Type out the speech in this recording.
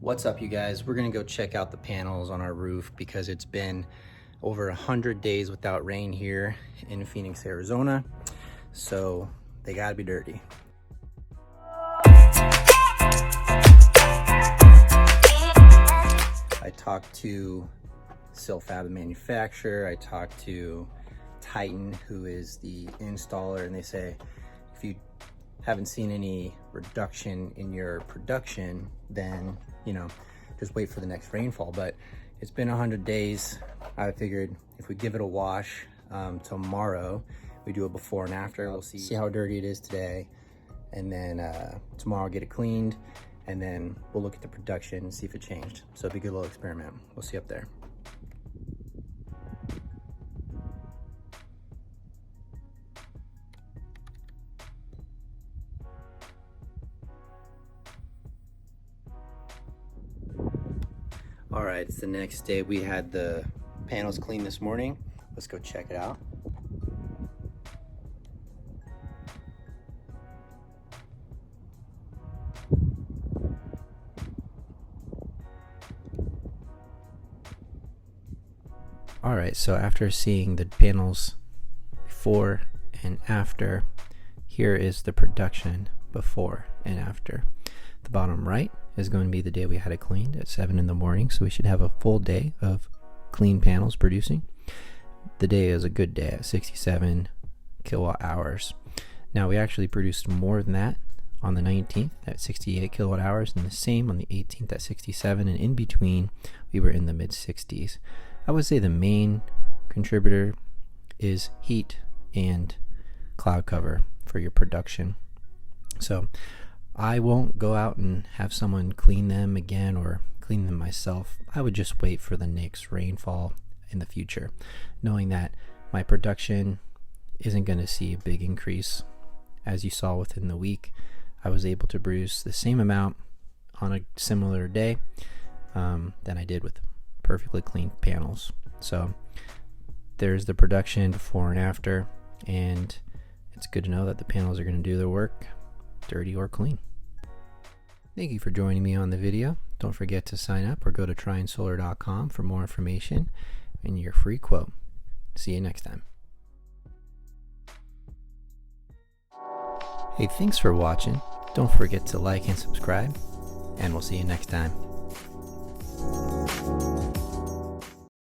What's up, you guys? We're gonna go check out the panels on our roof because it's been over 100 days without rain here in Phoenix, Arizona. So they gotta be dirty. I talked to Silfab, the manufacturer. I talked to Titan, who is the installer, and they say if you haven't seen any reduction in your production, then just wait for the next rainfall. But it's been 100 days. I figured if we give it a wash tomorrow, we do a before and after. We'll see how dirty it is today, and then tomorrow get it cleaned, and then we'll look at the production and see if it changed. So it'll be a good little experiment. We'll see up there. All right, it's the next day. We had the panels cleaned this morning. Let's go check it out. All right, so after seeing the panels before and after, here is the production before and after. The bottom right is going to be the day we had it cleaned at 7 in the morning, so we should have a full day of clean panels producing. The day is a good day at 67 kilowatt hours. Now we actually produced more than that on the 19th at 68 kilowatt hours, and the same on the 18th at 67, and in between we were in the mid 60s. I would say the main contributor is heat and cloud cover for your production. So I won't go out and have someone clean them again or clean them myself. I would just wait for the next rainfall in the future, knowing that my production isn't going to see a big increase. As you saw within the week, I was able to produce the same amount on a similar day than I did with perfectly clean panels. So there's the production before and after, and it's good to know that the panels are going to do their work, dirty or clean. Thank you for joining me on the video. Don't forget to sign up or go to tryandsolar.com for more information and your free quote. See you next time. Hey, thanks for watching. Don't forget to like and subscribe, and we'll see you next time.